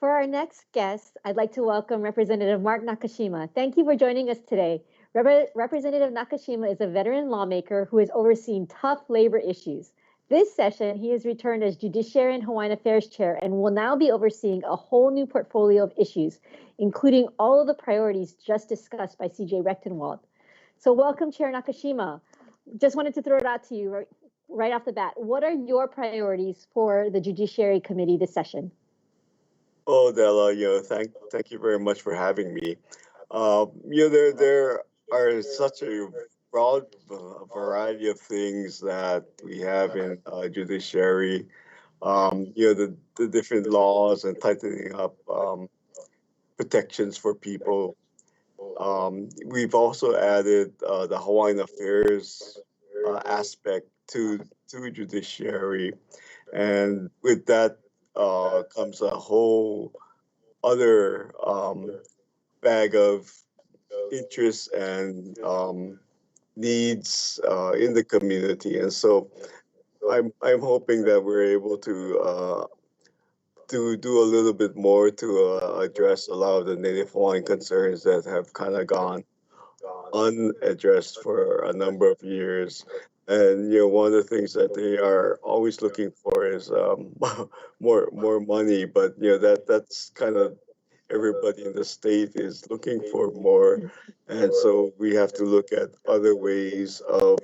For our next guest, I'd like to welcome Representative Mark Nakashima. Thank you for joining us today. Representative Nakashima is a veteran lawmaker who has overseen tough labor issues. This session, he has returned as Judiciary and Hawaiian Affairs Chair and will now be overseeing a whole new portfolio of issues, including all of the priorities just discussed by CJ Rechtenwald. So welcome, Chair Nakashima. Just wanted to throw it out to you right off the bat. What are your priorities for the Judiciary Committee this session? Oh, Della, thank you very much for having me. There are such a broad variety of things that we have in judiciary. The different laws and tightening up protections for people. We've also added the Hawaiian Affairs aspect to judiciary, and with that comes a whole other bag of interests and needs in the community, and so I'm hoping that we're able to do a little bit more to address a lot of the Native Hawaiian concerns that have kind of gone unaddressed for a number of years. And one of the things that they are always looking for is more money. But that's kind of everybody in the state is looking for more, and so we have to look at other ways of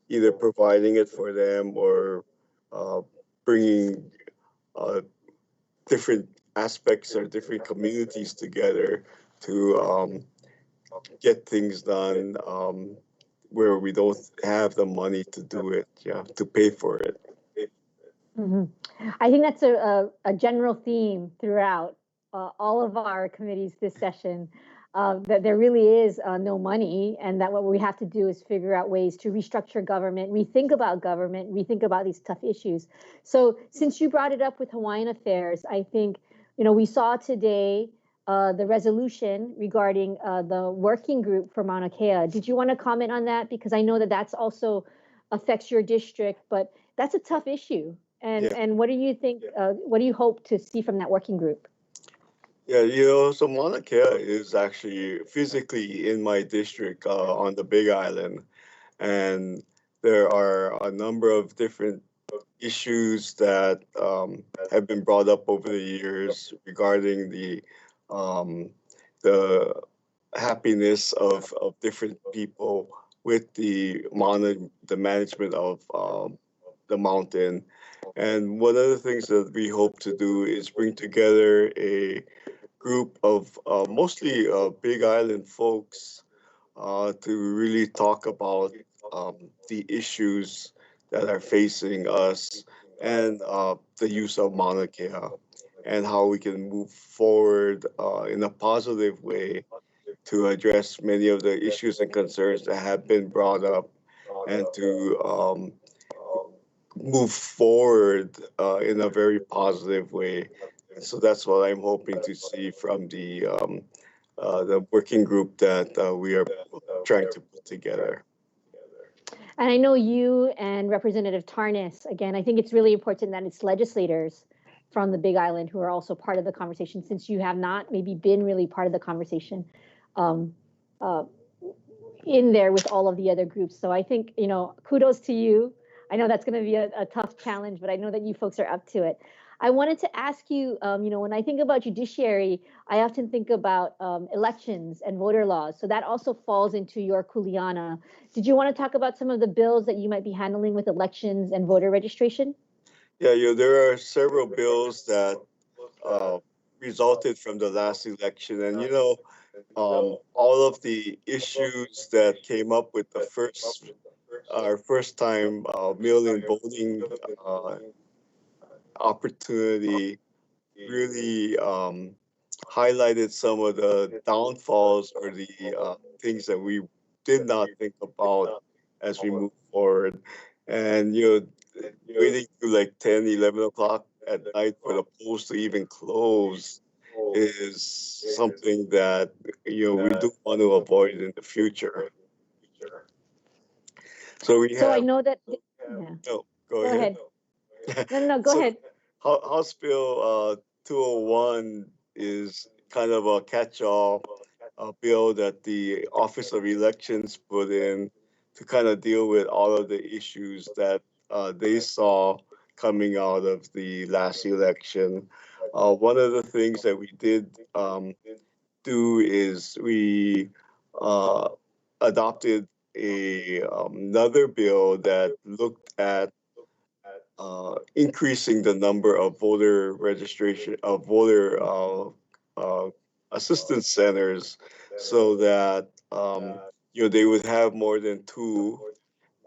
either providing it for them or uh, bringing uh, different aspects or different communities together to get things done where we don't have the money to do it, to pay for it. Mm-hmm. I think that's a general theme throughout all of our committees this session, that there really is no money, and that what we have to do is figure out ways to restructure government, rethink about these tough issues. So since you brought it up with Hawaiian Affairs, I think, we saw today the resolution regarding the working group for Mauna Kea. Did you want to comment on that? Because I know that that's also affects your district, but that's a tough issue. And what do you think? What do you hope to see from that working group? Yeah, so Mauna Kea is actually physically in my district on the Big Island, and there are a number of different issues that have been brought up over the years regarding um, the happiness of different people with the management of the mountain. And one of the things that we hope to do is bring together a group of mostly Big Island folks to really talk about the issues that are facing us and the use of Mauna Kea and how we can move forward in a positive way to address many of the issues and concerns that have been brought up and to move forward in a very positive way. And so that's what I'm hoping to see from the working group that we are trying to put together. And I know you and Representative Tarnas, again, I think it's really important that it's legislators from the Big Island who are also part of the conversation, since you have not maybe been really part of the conversation um, uh, in there with all of the other groups. So I think, kudos to you. I know that's going to be a tough challenge, but I know that you folks are up to it. I wanted to ask you, when I think about judiciary, I often think about elections and voter laws. So that also falls into your kuleana. Did you want to talk about some of the bills that you might be handling with elections and voter registration? Yeah, there are several bills that uh, resulted from the last election, and all of the issues that came up with our first time mail-in voting uh, opportunity really highlighted some of the downfalls or the things that we did not think about as we move forward. And, waiting to like 10, 11 o'clock at night for the polls to even close is something that, we do want to avoid in the future. So we So I have, know that. Yeah. no, Go go ahead. ahead. No, go So ahead. House Bill 201 is kind of a catch-all bill that the Office of Elections put in to kind of deal with all of the issues that they saw coming out of the last election. One of the things that we did do is we uh, adopted another bill that looked at increasing the number of voter registration of voter uh, assistance centers, so that they would have more than two,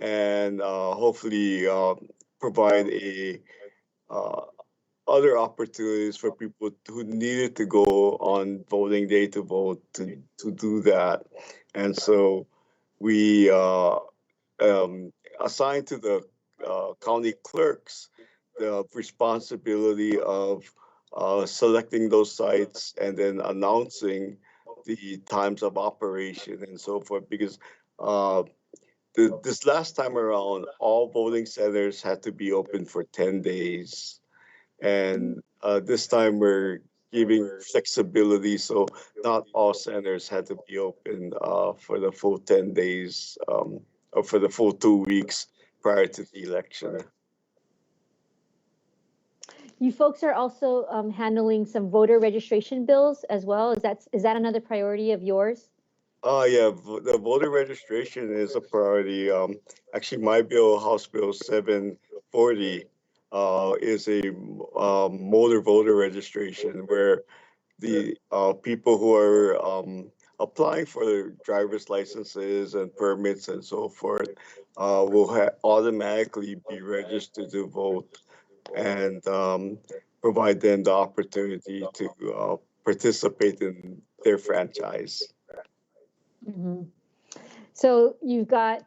and hopefully provide a uh, other opportunities for people who needed to go on voting day to vote to do that. And so we assigned to the county clerks the responsibility of selecting those sites and then announcing the times of operation and so forth. Because uh, this last time around, all voting centers had to be open for 10 days. And this time we're giving flexibility, so not all centers had to be open for the full 10 days, or for the full 2 weeks prior to the election. You folks are also handling some voter registration bills as well. Is that another priority of yours? Yeah, the voter registration is a priority. Actually, my bill, House Bill 740, is a motor voter registration where the people who are applying for their driver's licenses and permits and so forth will automatically be registered to vote, and provide them the opportunity to participate in their franchise. Mhm. So you've got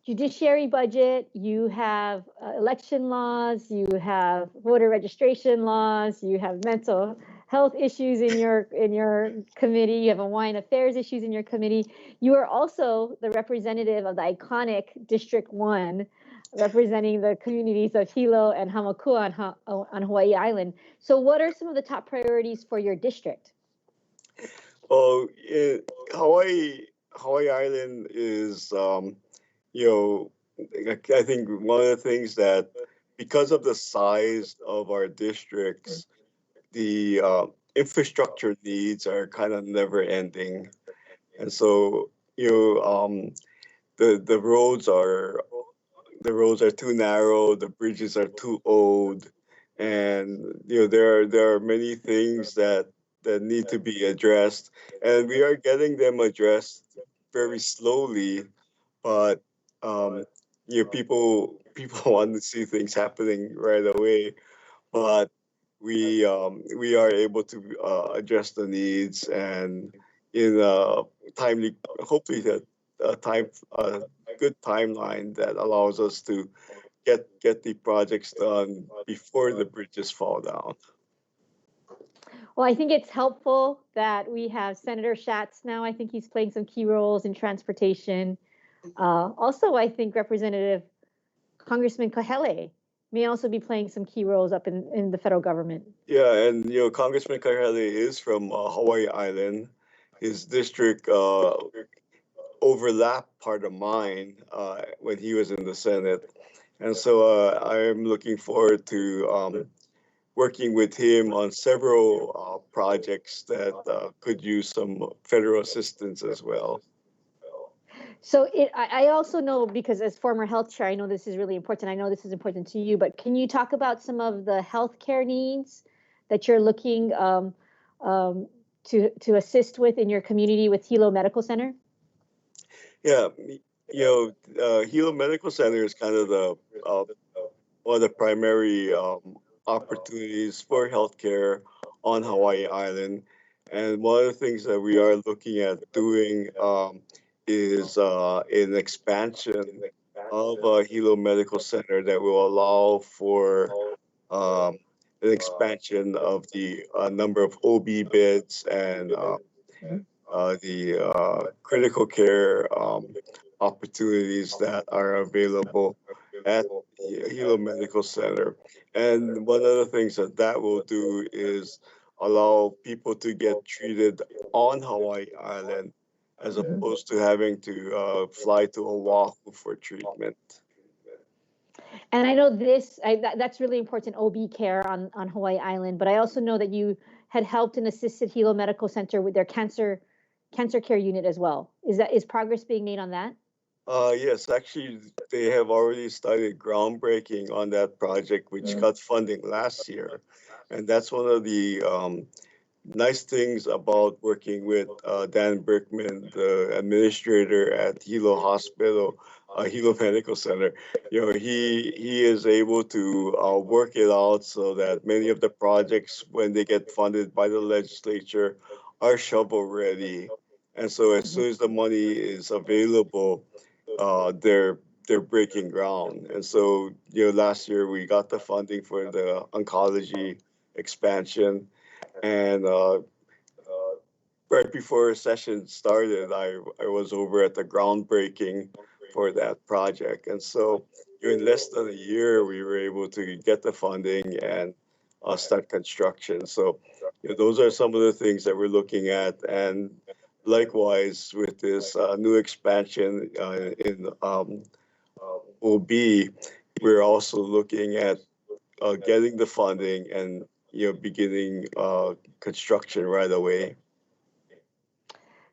judiciary budget, you have election laws, you have voter registration laws, you have mental health issues in your committee, you have Hawaiian affairs issues in your committee. You are also the representative of the iconic District 1, representing the communities of Hilo and Hamakua on Hawaii Island. So what are some of the top priorities for your district? Well, Hawaii Island is, you know, I think one of the things that, because of the size of our districts, the infrastructure needs are kind of never ending. And so, the roads are too narrow, the bridges are too old, and there are many things that need to be addressed, and we are getting them addressed very slowly. But um, people want to see things happening right away, but we are able to address the needs, and in a timely, hopefully a time good timeline that allows us to get the projects done before the bridges fall down. Well, I think it's helpful that we have Senator Schatz now. I think he's playing some key roles in transportation. Also, I think Representative Congressman Kahele may also be playing some key roles up in the federal government. Yeah, and Congressman Kareli is from Hawaii Island. His district overlapped part of mine when he was in the Senate, and so I am looking forward to working with him on several projects that could use some federal assistance as well. So I also know, because as former health chair, I know this is really important. I know this is important to you, but can you talk about some of the healthcare needs that you're looking to assist with in your community with Hilo Medical Center? Yeah, Hilo Medical Center is kind of the one of the primary opportunities for healthcare on Hawaii Island. And one of the things that we are looking at doing is an expansion of Hilo Medical Center that will allow for um, an expansion of the number of OB beds and the critical care opportunities that are available at Hilo Medical Center. And one of the things that will do is allow people to get treated on Hawaii Island as Mhm. opposed to having to fly to Oahu for treatment. And I know that's really important, OB care on Hawaii Island, but I also know that you had helped and assisted Hilo Medical Center with their cancer care unit as well. Is progress being made on that? Yes, actually, they have already started groundbreaking on that project, which got funding last year. And that's one of the nice things about working with Dan Berkman, the administrator at Hilo Hospital, Hilo Medical Center. You know, he is able to work it out so that many of the projects, when they get funded by the legislature, are shovel ready. And so as soon as the money is available, they're breaking ground. And so, you know, last year we got the funding for the oncology expansion, and right before session started, I was over at the groundbreaking for that project. And so in less than a year, we were able to get the funding and start construction. So, you know, those are some of the things that we're looking at. And likewise, with this new expansion in OB, we're also looking at getting the funding and, you know, beginning construction right away.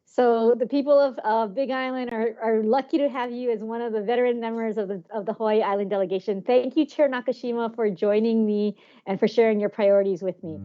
So the people of Big Island are lucky to have you as one of the veteran members of the Hawaii Island delegation. Thank you, Chair Nakashima, for joining me and for sharing your priorities with me.